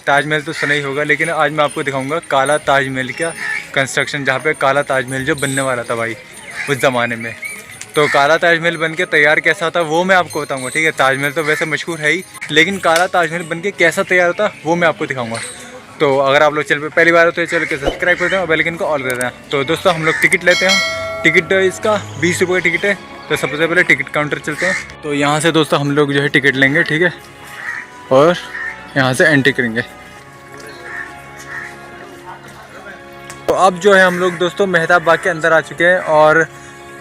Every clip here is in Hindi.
ताजमहल तो सुना ही होगा, लेकिन आज मैं आपको दिखाऊंगा काला ताजमहल का कंस्ट्रक्शन, जहाँ पे काला ताजमहल जो बनने वाला था भाई उस ज़माने में। तो काला ताजमहल बन के तैयार कैसा होता वो मैं आपको बताऊंगा, ठीक है। ताजमहल तो वैसे मशहूर है ही, लेकिन काला ताजमहल बन के कैसा तैयार होता वो मैं आपको दिखाऊंगा। तो अगर आप लोग चैनल पे पहली बार हो तो चैनल को सब्सक्राइब कर दें और बेल आइकन को ऑल कर दें। तो दोस्तों हम लोग टिकट लेते हैं, टिकट इसका 20 रुपये का टिकट है। तो सबसे पहले टिकट काउंटर चलते हैं। तो यहाँ से दोस्तों हम लोग जो है टिकट लेंगे, ठीक है, और यहाँ से एंट्री करेंगे। तो अब जो है हम लोग दोस्तों मेहताब बाग के अंदर आ चुके हैं, और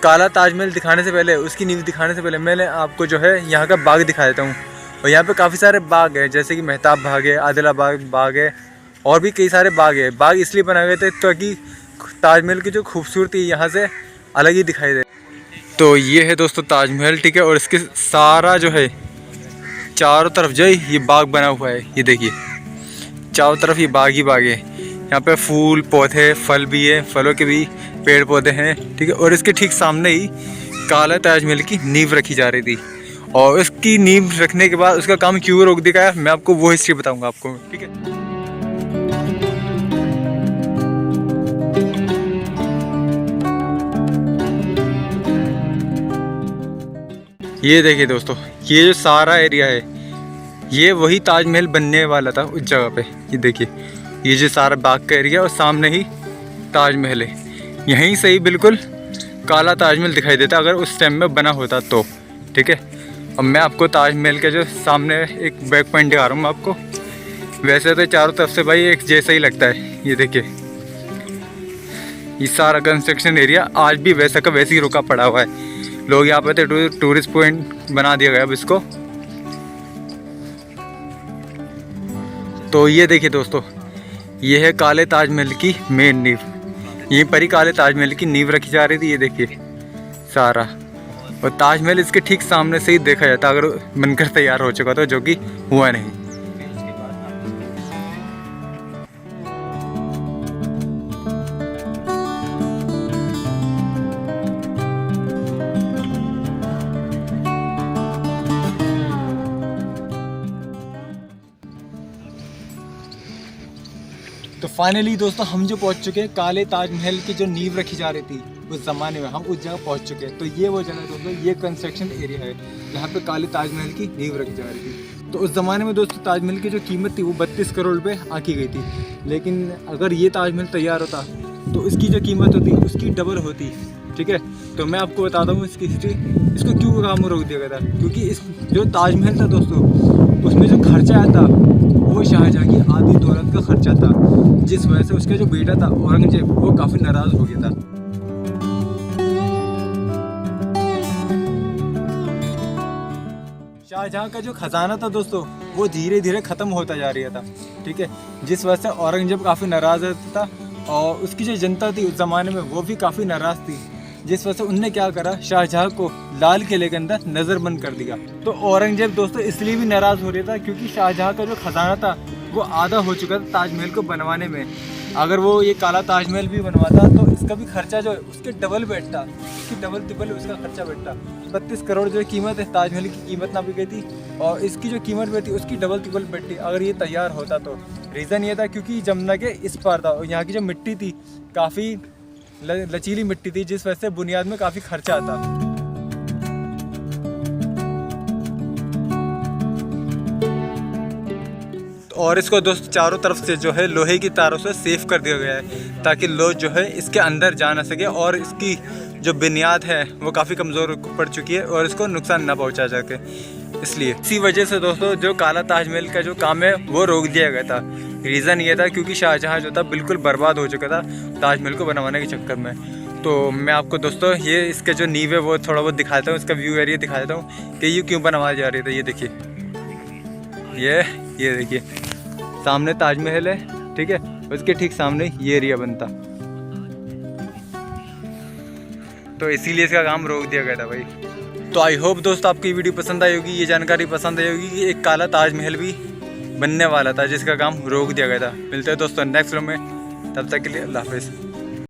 काला ताजमहल दिखाने से पहले, उसकी नींव दिखाने से पहले मैं आपको जो है यहाँ का बाग दिखा देता हूँ। और यहाँ पे काफ़ी सारे बाग हैं, जैसे कि मेहताब बाग है, आदिलाबाद बाग है, और भी कई सारे बाग है। बाग इसलिए बनाए गए थे ताकि ताजमहल की जो खूबसूरती यहाँ से अलग ही दिखाई दे। तो ये है दोस्तों ताजमहल, ठीक है, और इसके सारा जो है चारों तरफ जो है ये बाग बना हुआ है। ये देखिए चारों तरफ ये बाग ही बाग है। यहाँ पे फूल पौधे फल भी है, फलों के भी पेड़ पौधे हैं, ठीक है। और इसके ठीक सामने ही काला ताजमहल की नींव रखी जा रही थी, और उसकी नींव रखने के बाद उसका काम क्यों रोक दिया गया मैं आपको वो हिस्ट्री बताऊंगा आपको, ठीक है। ये देखिए दोस्तों, ये जो सारा एरिया है ये वही ताजमहल बनने वाला था उस जगह पे। ये देखिए ये जो सारा बाग का एरिया और सामने ही ताजमहल है। यहीं से ही बिल्कुल काला ताजमहल दिखाई देता अगर उस टाइम में बना होता तो, ठीक है। अब मैं आपको ताजमहल के जो सामने एक बैक पॉइंट दिखा रहा हूँ मैं आपको। वैसे तो चारों तरफ से भाई एक जैसा ही लगता है। ये देखिए ये सारा कंस्ट्रक्शन एरिया आज भी वैसा का वैसे ही रुका पड़ा हुआ है। लोग यहाँ पे तो टूरिस्ट पॉइंट बना दिया गया अब इसको। तो ये देखिए दोस्तों, ये है काले ताजमहल की मेन नींव। यहीं पर ही काले ताजमहल की नींव रखी जा रही थी। ये देखिए सारा, और ताजमहल इसके ठीक सामने से ही देखा जाता अगर बनकर तैयार हो चुका था, जो कि हुआ नहीं। तो फाइनली दोस्तों हम जो पहुंच चुके हैं काले ताजमहल की जो नींव रखी जा रही थी उस ज़माने में, हम उस जगह पहुंच चुके हैं। तो ये वो जगह दोस्तों, ये कंस्ट्रक्शन एरिया है जहाँ पे काले ताजमहल की नींव रखी जा रही थी। तो उस ज़माने में दोस्तों ताजमहल की जो कीमत थी वो 32 करोड़ रुपये आकी गई थी। लेकिन अगर ये ताजमहल तैयार होता तो इसकी जो कीमत होती उसकी डबल होती, ठीक है। तो मैं आपको बताता हूँ इसकी हिस्ट्री, इसको क्यों काम रोक दिया गया था। क्योंकि इस जो ताजमहल था दोस्तों उसमें जो खर्चा आया था वो शाहजहाँ की आधी दौलत का खर्चा था, जिस वजह से उसका जो बेटा था औरंगजेब वो काफ़ी नाराज़ हो गया था। शाहजहाँ का जो खजाना था दोस्तों वो धीरे धीरे ख़त्म होता जा रहा था, ठीक है, जिस वजह से औरंगजेब काफ़ी नाराज़ था, और उसकी जो जनता थी उस ज़माने में वो भी काफ़ी नाराज़ थी, जिस वजह से उनने क्या करा, शाहजहाँ को लाल किले के अंदर नज़रबंद कर दिया। तो औरंगजेब दोस्तों इसलिए भी नाराज़ हो रहा था क्योंकि शाहजहाँ का जो खजाना था वो आधा हो चुका था ताजमहल को बनवाने में। अगर वो ये काला ताजमहल भी बनवाता तो इसका भी खर्चा जो है उसके डबल बैठता, उसकी डबल तिबल उसका खर्चा बैठता। 32 करोड़ जो कीमत है ताजमहल की कीमत ना भी गई थी, और इसकी जो कीमत बैठी उसकी डबल तिबल बैठती अगर ये तैयार होता तो। रीज़न ये था क्योंकि जमुना के इस पार था, और यहाँ की जो मिट्टी थी काफ़ी लचीली मिट्टी थी, जिस वजह से बुनियाद में काफ़ी खर्चा आता। और इसको दोस्त चारों तरफ से जो है लोहे की तारों से सेफ कर दिया गया है ताकि लोग जो है इसके अंदर जा ना सके, और इसकी जो बुनियाद है वो काफ़ी कमज़ोर पड़ चुकी है और इसको नुकसान ना पहुंचा सके। इसलिए इसी वजह से दोस्तों जो काला ताजमहल का जो काम है वो रोक दिया गया था। रीज़न ये था क्योंकि शाहजहाँ जो था बिल्कुल बर्बाद हो चुका था ताजमहल को बनवाने के चक्कर में। तो मैं आपको दोस्तों ये इसके जो नींव है वो थोड़ा बहुत दिखाता हूँ, इसका व्यू एरिया दिखा देता हूँ कि ये क्यों बनवाया जा रही था। ये देखिए ये देखिए सामने ताजमहल है, ठीक है, उसके ठीक सामने ये एरिया बनता, तो इसीलिए इसका काम रोक दिया गया था भाई। तो आई होप दोस्त आपको ये वीडियो पसंद आई होगी, ये जानकारी पसंद आई होगी कि एक काला ताजमहल भी बनने वाला था जिसका काम रोक दिया गया था। मिलते हैं दोस्तों नेक्स्ट वीडियो में, तब तक के लिए अल्लाह हाफिज़।